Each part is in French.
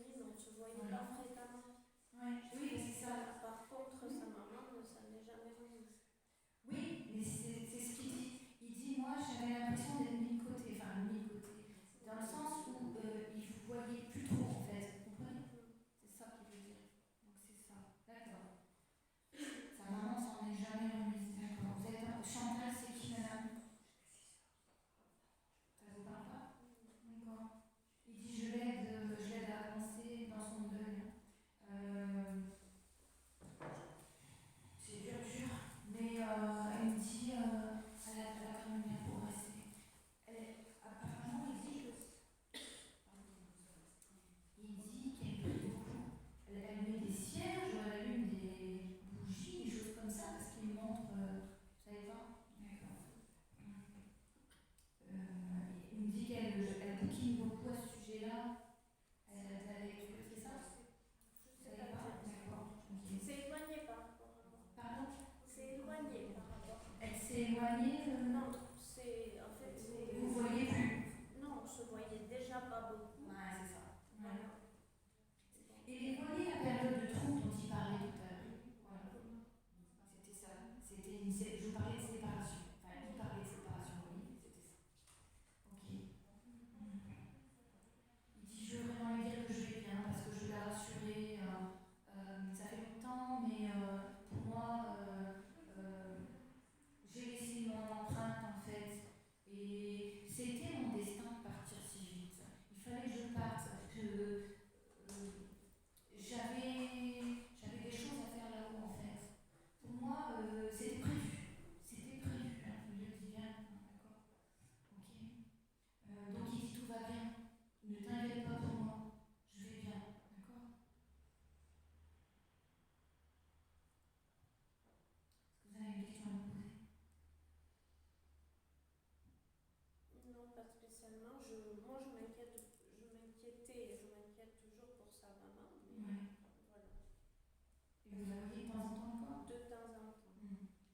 États-Unis, mais on se voyait Ouais. pas fréquemment. Ouais. Oui, c'est ça. Par contre, sa maman, ça n'est jamais venu. Oui, mais c'est ce qu'il dit. Il dit, moi, j'avais l'impression d'être mis de côté, enfin, mis de côté, dans le sens où il vous voyait plus trop, en fait. Vous comprenez? C'est ça qu'il veut dire. Donc c'est ça. D'accord. Sa maman s'en est jamais remise. D'accord. Vous êtes Chantal, c'est qui, madame? Ça vous parle pas? D'accord. Il dit, je l'aide à avancer dans son deuil. C'est dur, dur. Mais elle me dit, elle a quand même bien progressé. Apparemment, il dit qu'elle prie beaucoup. Elle met des cierges, elle allume des bougies, des choses comme ça, parce qu'il montre. Vous savez pas? D'accord. Il me dit qu'elle bouquine beaucoup à ce sujet-là. Elle a lecture, c'est ça? Vous savez pas? D'accord. Okay. C'est éloigné par rapport à moi. Pardon? C'est éloigné par rapport à moi. Elle s'est éloignée? Non, c'est. En fait, c'est. Vous ne voyez plus? Non, on se voyait déjà pas beaucoup. Ouais, c'est ça. Voilà. Et vous voyez la période de trou dont il parlait tout à l'heure. Voilà. C'était ça. Je vous parlais de séparation. Enfin, il parlait de séparation, oui, c'était ça. Ok. Il dit, je veux vraiment lui dire que je vais bien, parce que je veux la rassurer. Ça fait longtemps, mais pour moi, j'ai laissé mon empreinte, en fait. Et c'était mon destin de partir si vite. Il fallait que je parte. J'avais des choses à faire là-haut, en fait. Pour moi, c'était prévu. C'était prévu, hein, je le dis bien. D'accord. Ok. Donc il dit tout va bien. Ne t'inquiète pas pour moi. Je vais bien. D'accord. Est-ce que vous avez une question à me poser? Non, pas spécialement. Moi, je m'inquiétais et je m'inquiète toujours pour sa maman. Mais Ouais. voilà. Et vous la voyez de temps en temps encore? De temps en temps.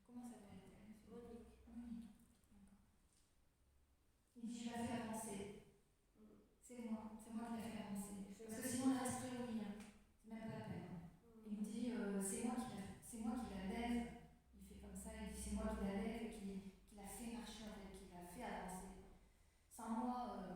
Comment s'appelle-t-elle? Monique. Monique. D'accord. Il dit, je la fais avancer. C'est moi qui la fais avancer. Parce que sinon, elle resterait au lit. C'est même pas la peine. Il me dit, c'est moi qui la lève. Il fait comme ça, il dit, c'est moi qui la lève et qui la fait marcher, en fait, qui la fait avancer. Sans moi,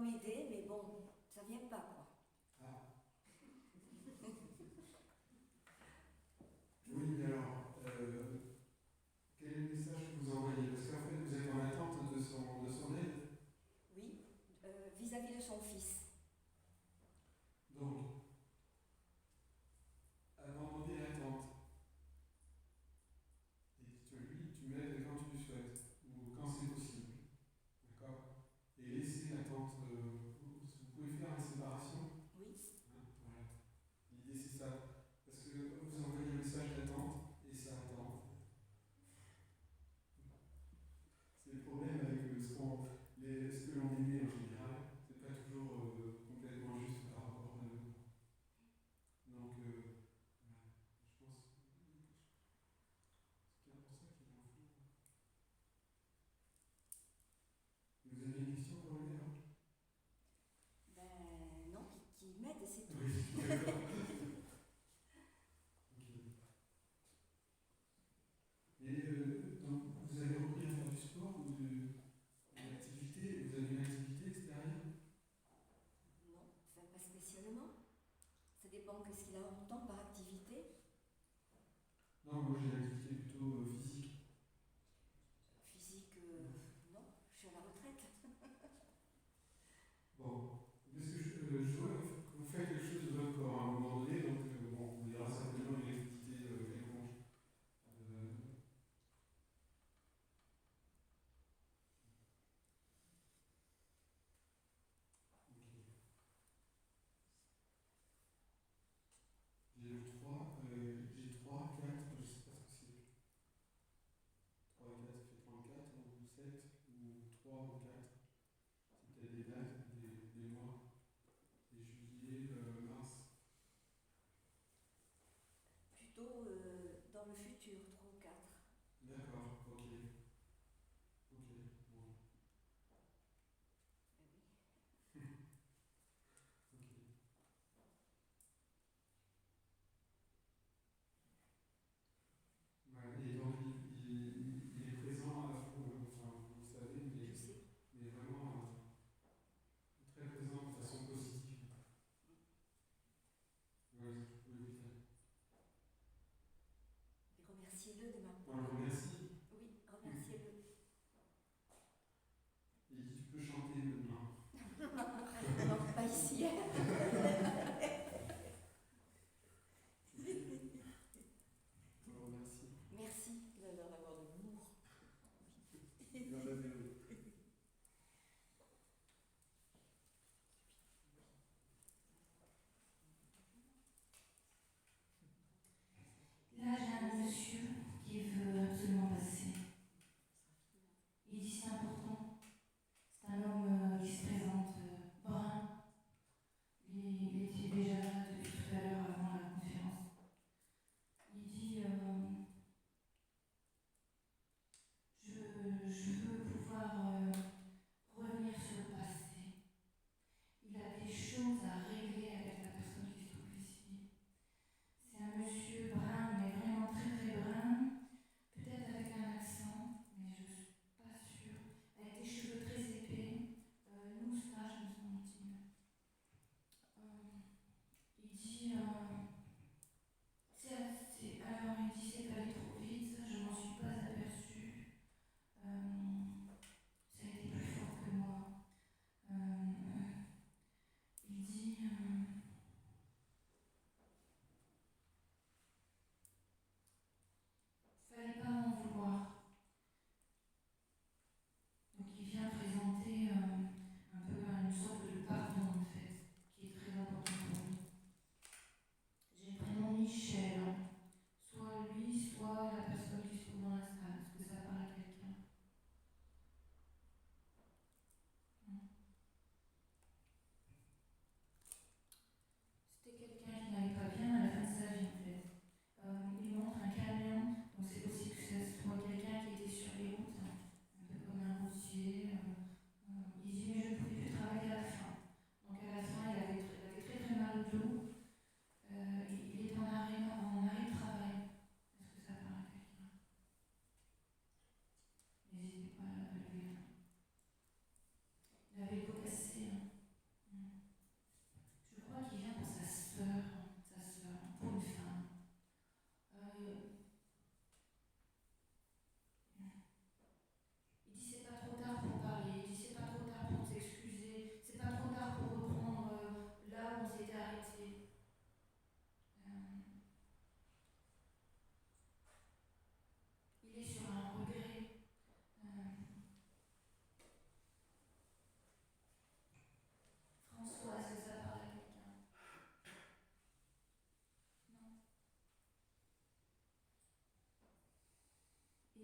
m'aider, mais bon, ça vient pas, quoi. Ah. Oui, mais alors, quel est le message que vous envoyez? Parce qu'en fait, vous êtes en attente de son aide. Oui, vis-à-vis de son fils. Donc, abandonner l'attente. Et dites-lui, tu m'aides quand tu le souhaites, ou quand c'est possible. D'accord? Et laisser l'attente. Vous pouvez faire la séparation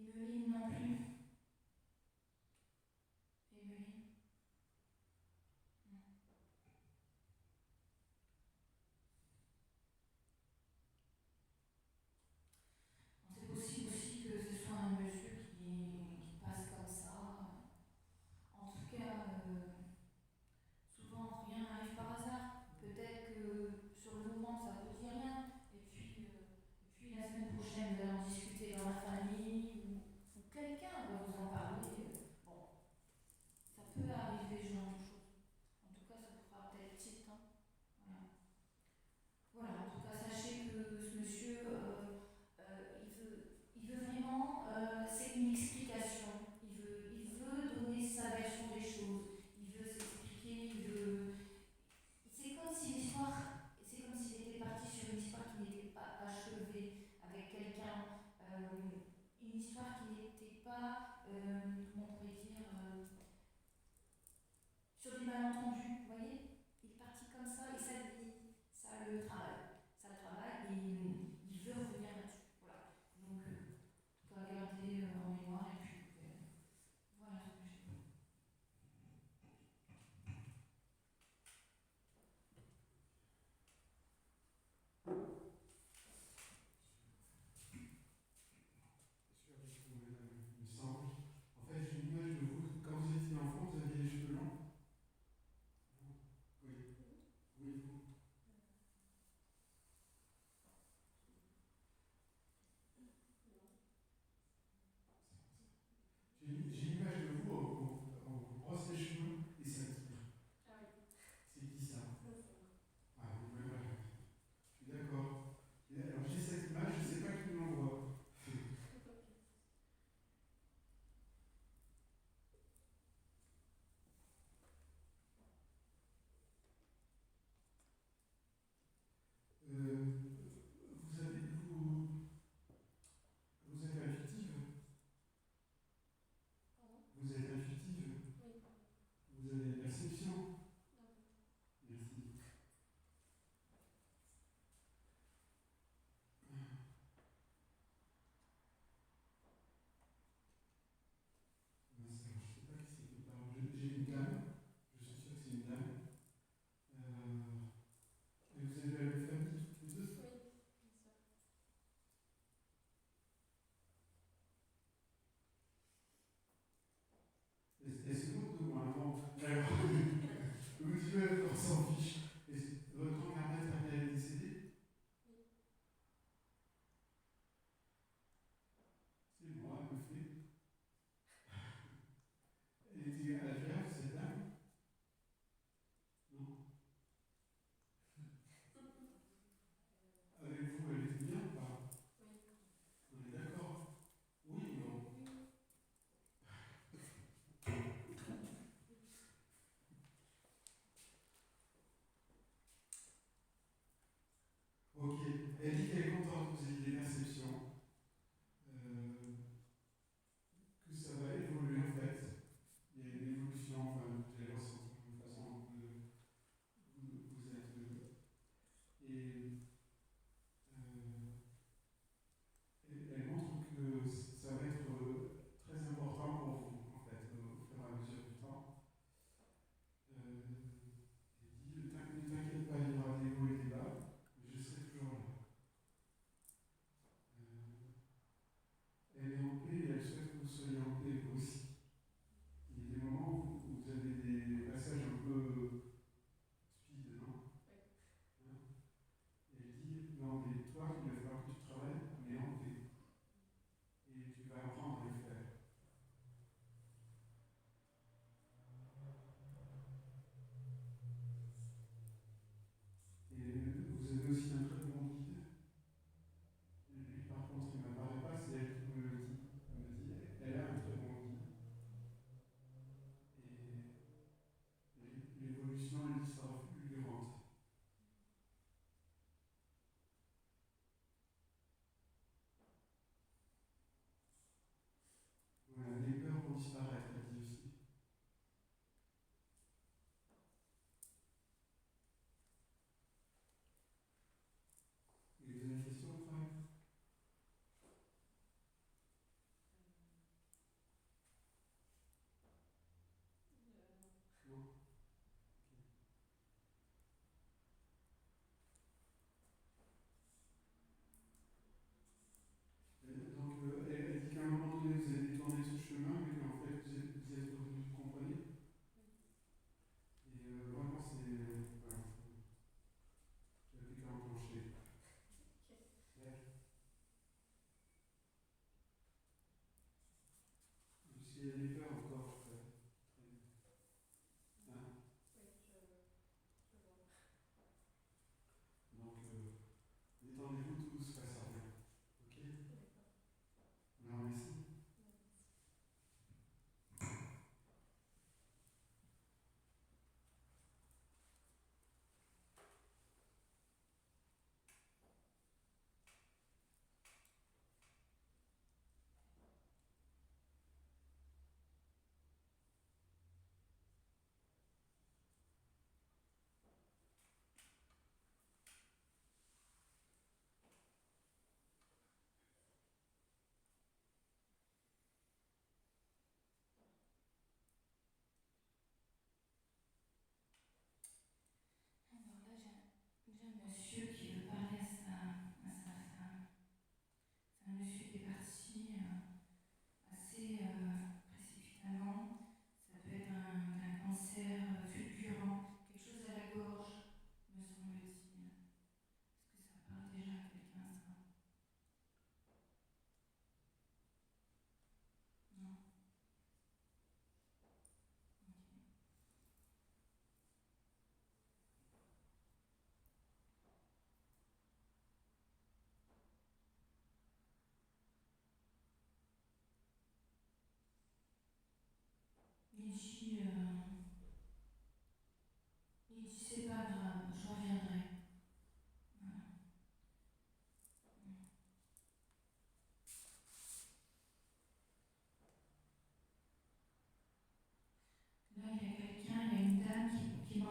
Emeline non plus. Emeline. Non. C'est possible aussi que ce soit un monsieur qui passe comme ça. En tout cas, souvent rien n'arrive par hasard. Peut-être que sur le moment ça vous dit rien, et puis la semaine prochaine vous allez en discuter dans la famille ou quelqu'un va vous en parler. Bon, ça peut arriver ce genre de choses. En tout cas, ça vous fera peut-être tilt. Hein. Voilà. Voilà, en tout cas, sachez que ce monsieur, il veut vraiment, c'est une explication. Il veut donner sa version des choses. Il veut s'expliquer. C'est comme si l'histoire, c'est comme s'il était parti sur une histoire qui n'était pas achevée avec quelqu'un, une histoire qui n'était pas, comment on pourrait dire, sur des malentendus. Vous voyez, il est parti comme ça et ça le travaille. Ça le travaille et il veut revenir là-dessus. Voilà. Donc, on va garder en mémoire et puis voilà ce que j'ai. Sûr, il me semble. En fait, j'ai une image de vous. Quand vous étiez enfant, vous aviez les cheveux longs. Oui. Oui, vous. J'ai une image de vous, on vous brosse les cheveux et ça tire. Ah oui. C'est qui ça? Ça, c'est Ah, oui, voilà. Je suis d'accord. Et alors, j'ai cette image, je ne sais pas qui me l'envoie. Vous êtes intuitive. Pardon? Vous êtes intuitive. Oui. Vous avez une perception. D'accord. Merci. Mince, alors, je ne sais pas qui c'est qui parle. J'ai une dame. Je suis sûr que c'est une dame. Et vous avez la même famille toutes les deux? Oui, c'est ça. Et c'est l'autre de moi. Bon, alors, vous dites, on s'en fiche. Votre grand-mère maternelle est décédée? Oui. C'est moi, elle me fait. Elle était à l'âge, cette dame.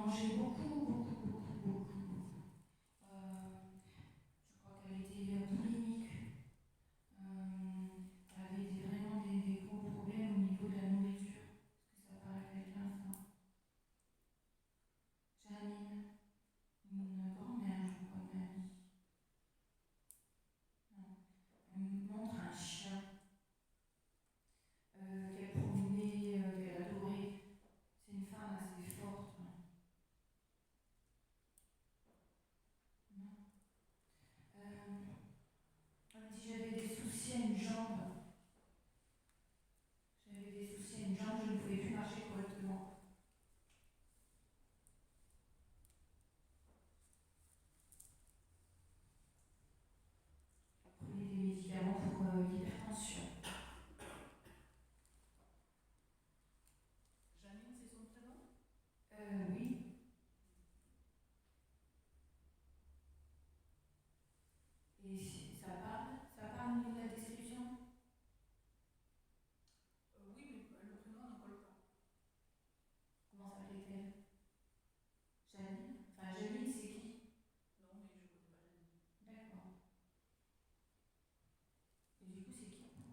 mangeait beaucoup, beaucoup, beaucoup, beaucoup, beaucoup. Je crois qu'elle était boulimique. Elle avait vraiment des gros problèmes au niveau de la nourriture. Est-ce que ça parle à quelqu'un, ça? Janine, une grand-mère, je crois, de mamie. Non. Elle me montre un chien qu'elle promenait, qu'elle adorait. C'est une femme assez forte. Non. Elle me dit j'avais des soucis à une jambe. J'avais des soucis à une jambe, je ne pouvais plus marcher correctement. Elle prenait des médicaments pour l'hypertension. Janine, c'est son prénom? Oui. Et ça parle au niveau de la description? Oui, mais le prénom ne colle pas. Comment s'appelait-elle? Janine? Enfin, Janine, c'est qui? Non, mais je ne connais pas Janine. D'accord. Et du coup, c'est qui pour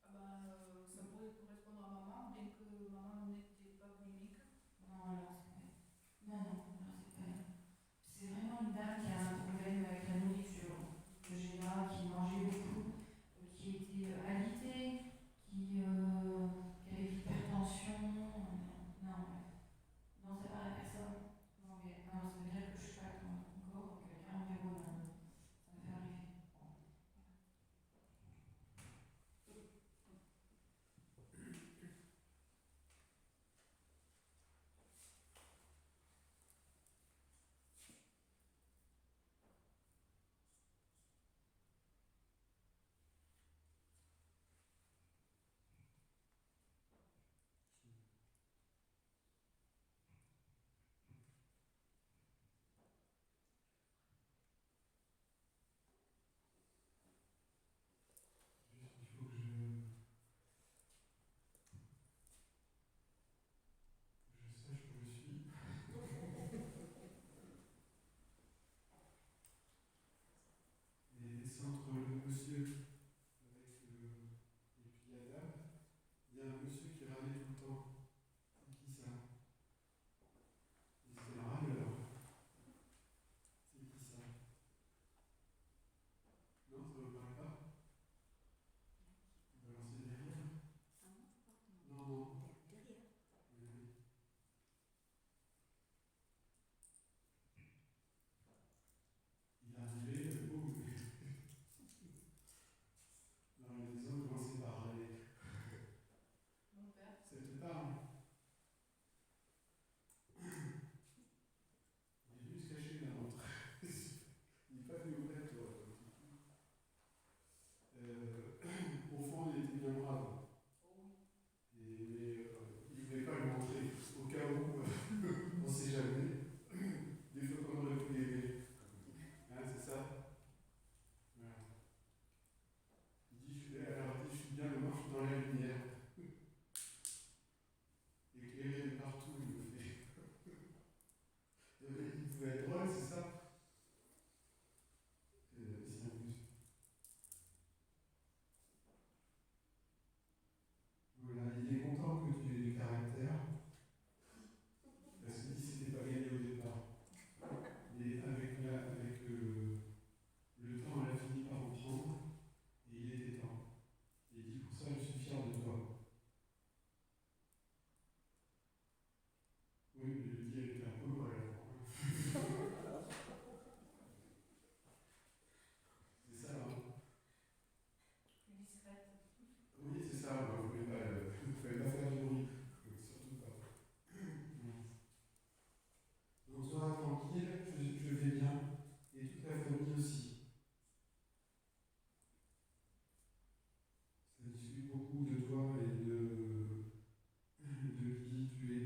Ah bah, ça pourrait correspondre à maman, bien que maman n'était pas boulimique. Non, alors c'est pas. Non, non, non, c'est pas elle. C'est vraiment une dame qui a un problème avec la nourriture, en général, qui mangeait beaucoup, qui était alitée, qui avait l'hypertension. Non, non, c'est pas la personne. Non, mais non, ça veut dire que je suis pas encore quelqu'un environnant. Ça me fait arriver. Juste, il faut que je sache où je suis. Et c'est entre le monsieur avec et puis la dame. Il y a un monsieur qui râlait tout le temps. C'est qui ça? Et c'est un râleur. C'est qui ça? Non, ça ne vous parle pas? Alors c'est derrière? Non, non. Derrière. Oui, oui. Il est arrivé, boum. Non, les hommes commençaient par râler. Mon père. Ça te parle? Il est venu se cacher là entre. Il n'est pas venu au père, toi. Au fond, il était bien brave. Oh oui. Mais il ne voulait pas le montrer. Au cas où, on ne sait jamais. Des fois qu'on aurait pu l'aider. Hein, c'est ça? Voilà. Il dit, alors, je suis bien le marche dans la lumière. Éclairé de partout, il me fait. Il pouvait être drôle, c'est ça? C'est un plus. Voilà, il est content que tu aies du caractère. Parce qu'il dit que c'était pas gagné au départ. Et avec le temps, elle a fini par en prendre. Et il était temps. Et il dit, pour ça, je suis fier de toi. Oui, mais je le dis avec un peu, voilà. C'est ça, hein? Plus discrète. Oui, c'est ça, vous ne pouvez pas faire du bruit. Surtout pas. Donc, sois tranquille, je vais bien. Et toute la famille aussi. Ça discute beaucoup de toi et de qui tu es.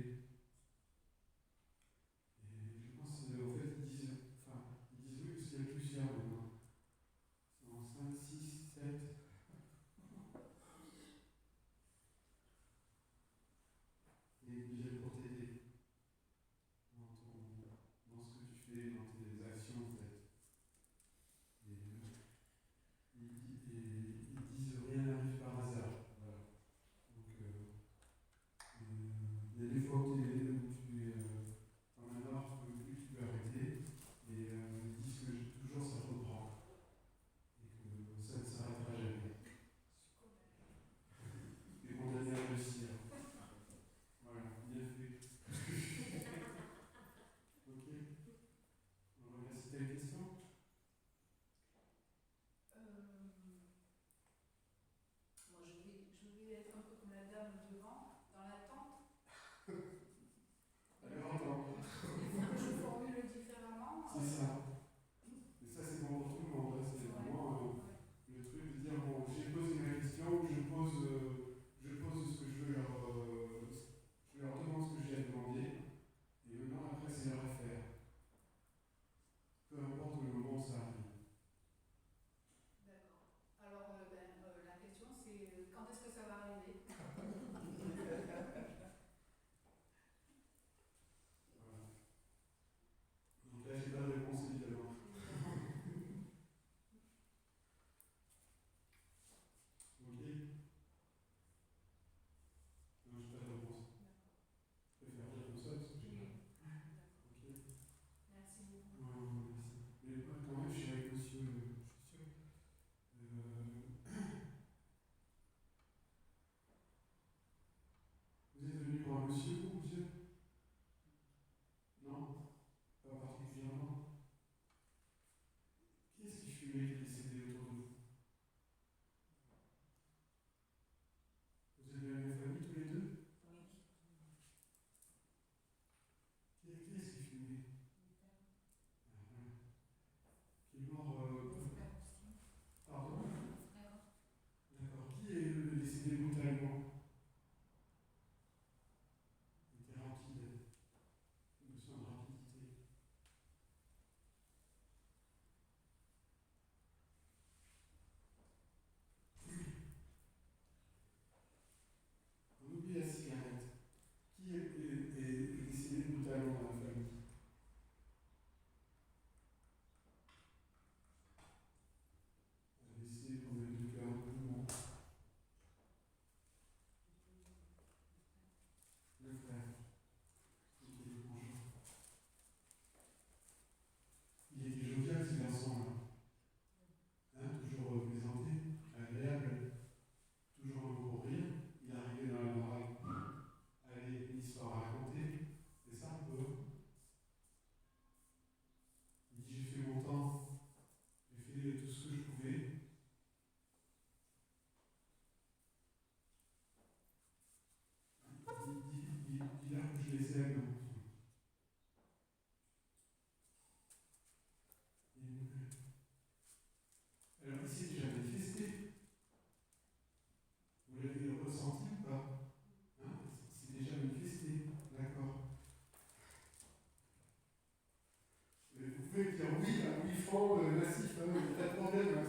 enfant massif, hein, pas de problème. Hein,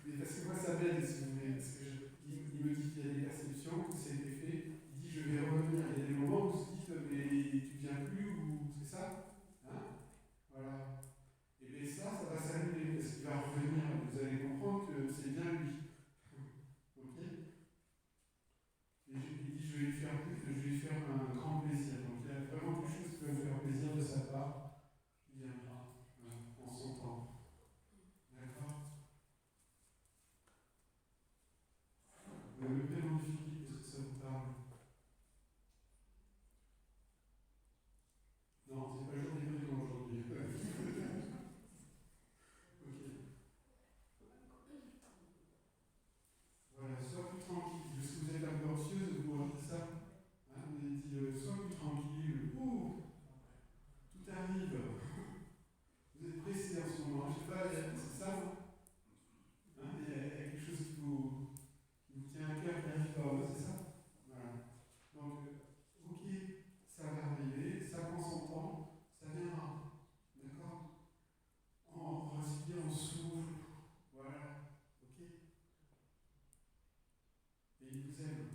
mais parce que moi, ça m'aide, si vous voulez. Parce que il me dit qu'il y a des perceptions, que ça a été fait. Il dit, je vais revenir. Il y a des moments où vous se dites, mais tu viens plus, ou c'est ça, hein? Voilà. Et bien ça va s'annuler, parce qu'il va revenir. Vous allez comprendre que c'est bien lui. Ok? Et il dit, je vais lui faire un grand plaisir. Donc il y a vraiment quelque chose qui va me faire plaisir de sa part. Il viendra en son temps. D'accord? Le prénom de Philippe, est-ce que ça vous parle? Non, c'est pas le jour des prénoms aujourd'hui. Ok. Voilà, sois plus tranquille. Parce que vous êtes un peu anxieuse, vous avez dit ça. Hein, vous avez dit, sois plus tranquille. Ouh, tout arrive. Vous êtes pressé en ce moment. Je sais pas, c'est ça, hein? Il y a quelque chose qui vous tient à cœur qui arrive pas, c'est ça? Voilà. Donc, ok, ça va arriver, ça prend son temps, ça viendra. D'accord? On respire, on souffle. Voilà. Ok? Et il vous aime.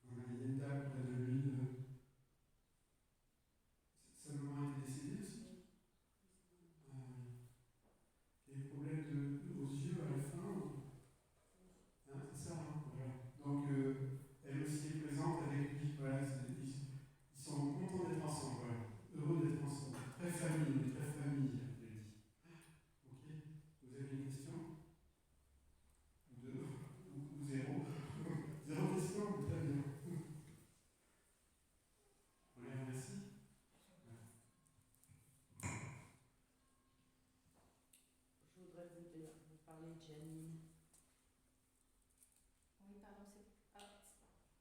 Voilà, il y a une dame près de lui. Sa maman est décédée aussi. Il y a des problèmes aux yeux à la fin. Hein, c'est ça, hein, voilà. Donc, elle aussi est présente avec lui. Voilà, ils sont contents d'être ensemble. Voilà. Heureux d'être ensemble. Très famille, elle dit. Ok? Vous avez une question? Deux? Ou zéro? Zéro question? Très bien. On les remercie. Je voudrais vous parler de Janine. Oui, pardon,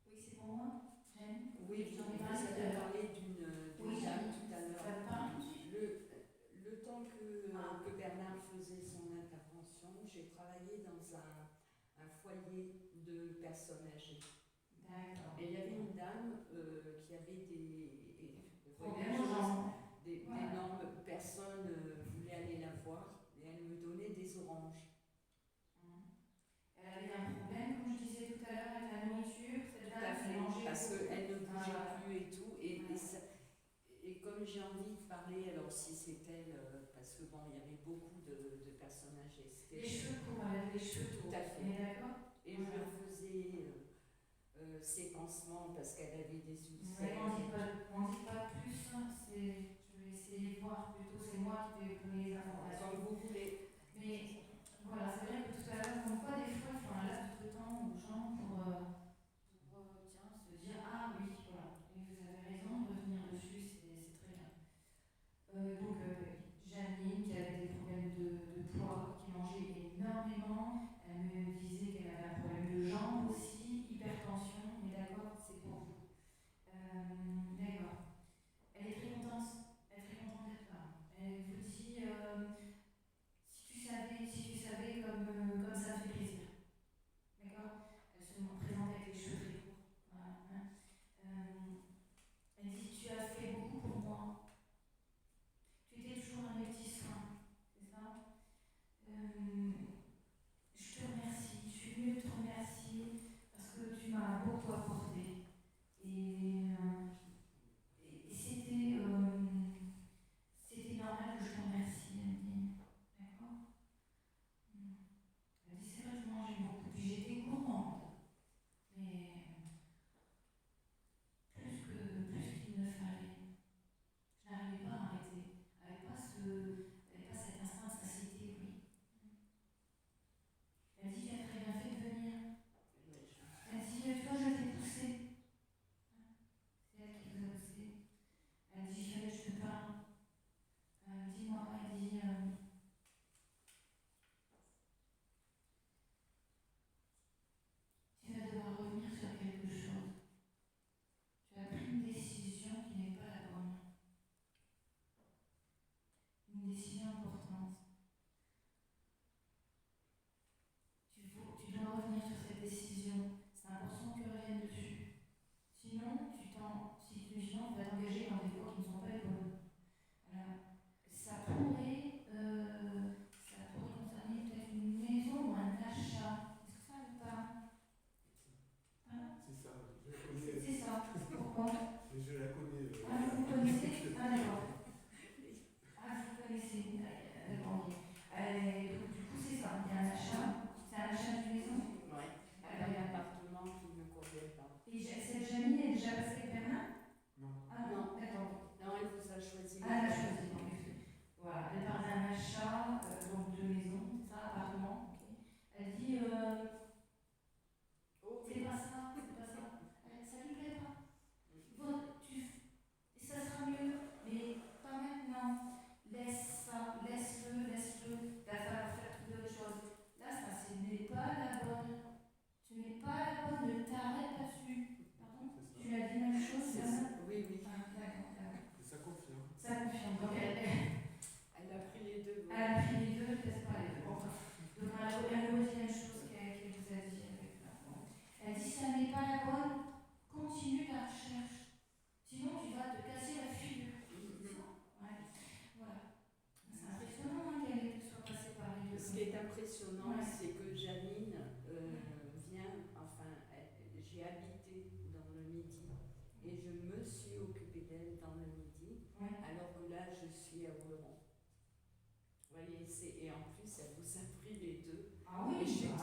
oui, c'est pour moi, Jeanne. Oui, j'en ai vous parlé tout à avez l'heure. parlé d'une Oui, dame tout à ça l'heure. te parle? Le temps que Bernard faisait son intervention, j'ai travaillé dans un foyer de personnes âgées. D'accord. Et il y avait une dame qui avait Problème aux jambes. d'énormes personnes voulaient aller la voir et elle me donnait des oranges. Elle avait un problème, comme je disais tout à l'heure, avec la nourriture, cette Tout à dame, fait, elle mangeait parce beaucoup. qu'elle ne bougeait Voilà. plus et tout. Et comme j'ai envie de parler, alors si c'est elle, parce que bon, il y avait beaucoup de personnes âgées. Les cheveux courts, elle avait les cheveux courts. Tout à fait. On est d'accord? Et je lui faisais ses pansements parce qu'elle avait des ulcères. Ouais, on dit pas plus, hein, je vais essayer de voir plutôt, c'est moi qui vais donner les informations. Comme vous voulez. Mais voilà, c'est vrai que tout à l'heure, on voit des fois, il faut un laps de temps aux gens pour tiens, se dire ah oui, voilà, et vous avez raison de revenir dessus, c'est très bien. Donc, Janine, qui avait des problèmes de poids, qui mangeait énormément, elle me disait qu'elle avait un problème de jambes aussi, hypertension, mais d'accord, c'est pour vous. D'accord. Elle est très contente d'être là. Elle vous dit, si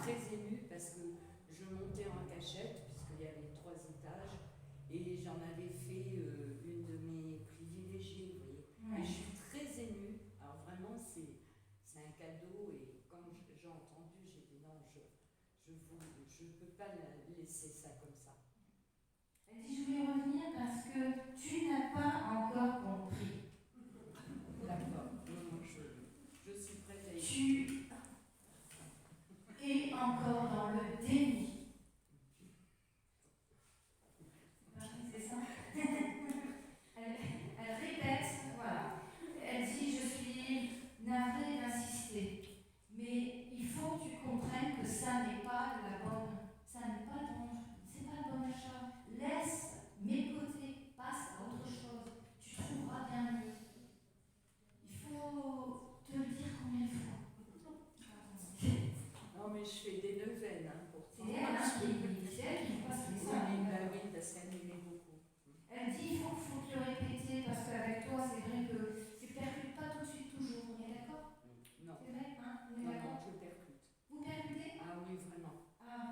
très émue parce que je montais en cachette, puisqu'il y avait 3 étages, et j'en avais fait une de mes privilégiées, vous voyez. Ouais. Et je suis très émue. Alors vraiment, c'est un cadeau, et quand j'ai entendu, j'ai dit non, je peux pas laisser ça comme ça. Elle dit, je voulais revenir parce que tu n'as pas encore compris. D'accord. Non, je suis prête à Tu es encore dans le déni. C'est ça. Elle répète, voilà. Elle dit, je suis navrée d'insister, mais il faut que tu comprennes que ça n'est pas la bonne, ça n'est pas c'est pas le bon achat. Laisse mes côtés, passe à autre chose. Tu trouveras bien mieux. Il faut te le dire combien de fois. Non, mais je fais des neuvaines, hein, pourtant. C'est elle, c'est elle qui passe les ça. Oui, bah oui, parce qu'elle m'aimait beaucoup. Elle dit, il faut te le répéter, parce qu'avec toi, c'est vrai que tu ne percutes pas tout de suite toujours. On est d'accord? Non, C'est vrai, hein? On est non, d'accord? je percute. Vous percutez? Ah oui, vraiment. Ah,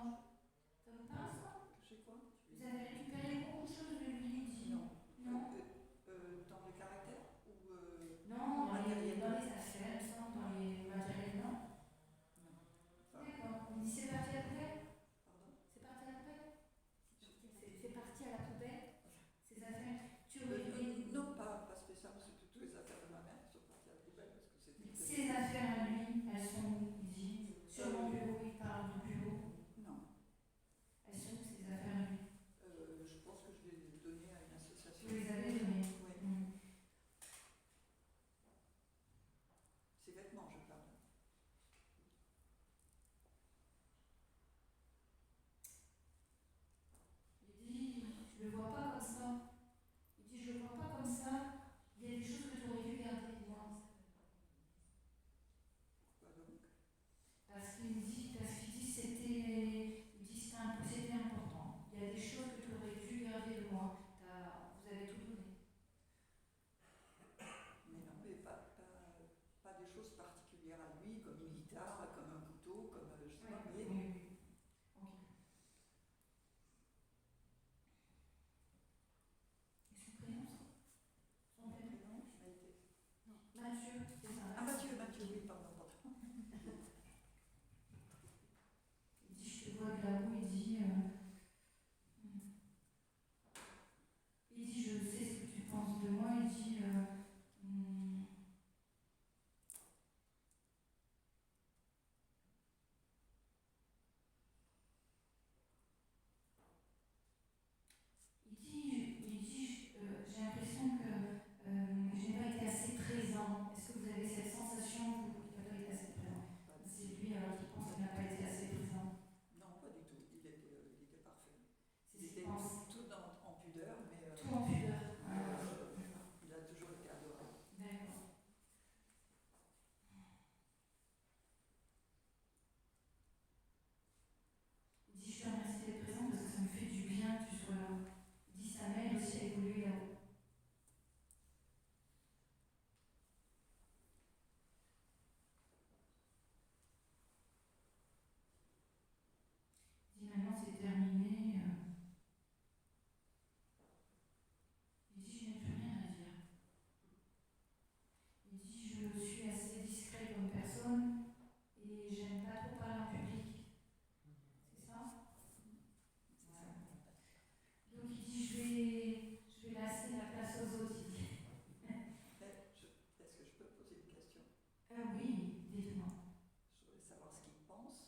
Non. Ça vous parle ça? J'ai quoi? Vous avez récupéré beaucoup de choses de lui, il dit. Non. Non. Dans le caractère ou Non, dans les matériel? affaires, il me semble, dans les matériels, non. Non. D'accord. Il dit c'est parti à la poubelle. Pardon? C'est parti à la poubelle. C'est parti à la poubelle. Ces affaires. Tu aurais eu Non, pas spécialement, c'est plutôt les affaires de ma mère qui sont parties à la poubelle parce que c'était. Ces affaires à lui, elles sont où? Il dit sur mon bureau, il parle du bureau. Non. Elles sont où ces affaires à lui? Je pense que je les ai données à une association. Vous les avez données? Oui. Ces vêtements, je parle. Il dit, je le vois pas comme ça. Il dit, je le vois pas comme ça. Il y a des choses que tu aurais dû garder, moi. Pourquoi donc? Parce qu'il dit c'était important. Il y a des choses que tu aurais dû garder de moi. Vous avez tout donné. Mais non, mais pas des choses particulières à lui, comme une guitare, comme un couteau, comme je sais pas. Oui. Ok. Et son prénom, ça? Son prénom? Maïté. Non. Mathieu, c'est ça. Ah, Mathieu, oui, pardon. Il dit, je te vois de là-haut, il dit, je sais ce que tu penses de moi, il dit, j'ai l'impression que je n'ai pas été assez présent. Est-ce que vous avez cette sensation, vous, qu'il n'a pas été assez présent? C'est lui alors qui pense qu'il n'a pas été assez présent. Non, pas du tout. Il était parfait. C'est Il ce qu'il était pense. tout en pudeur, mais Tout en pudeur. il a toujours été adorable. D'accord. Il dit, je te remercie d'être présent parce que ça me fait du bien que tu sois là. Il dit, ça m'aide aussi à évoluer là-haut. Il dit, maintenant c'est terminé. Il dit, je n'ai plus rien à dire. Il dit, je suis assez discret comme personne et j'aime pas trop parler en public. C'est ça? Donc il dit, je vais laisser la place aux autres. Il dit. Est-ce que je peux poser une question? Oui, dites-moi. Je voudrais savoir ce qu'il pense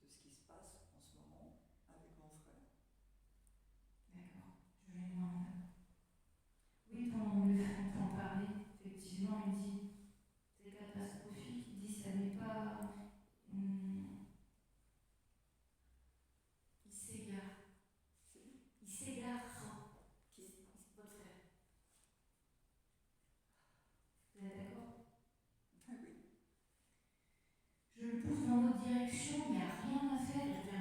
de ce qui se passe en ce moment avec mon frère. D'accord, je lui demande. Oui, pendant le fait d'en parler, effectivement, il dit, c'est catastrophique. Il dit, ça n'est pas. Il s'égare. Il s'égare. Qui? Votre frère. Vous êtes d'accord? Ah oui. Je le pousse dans l'autre direction, il n'y a rien à faire. Je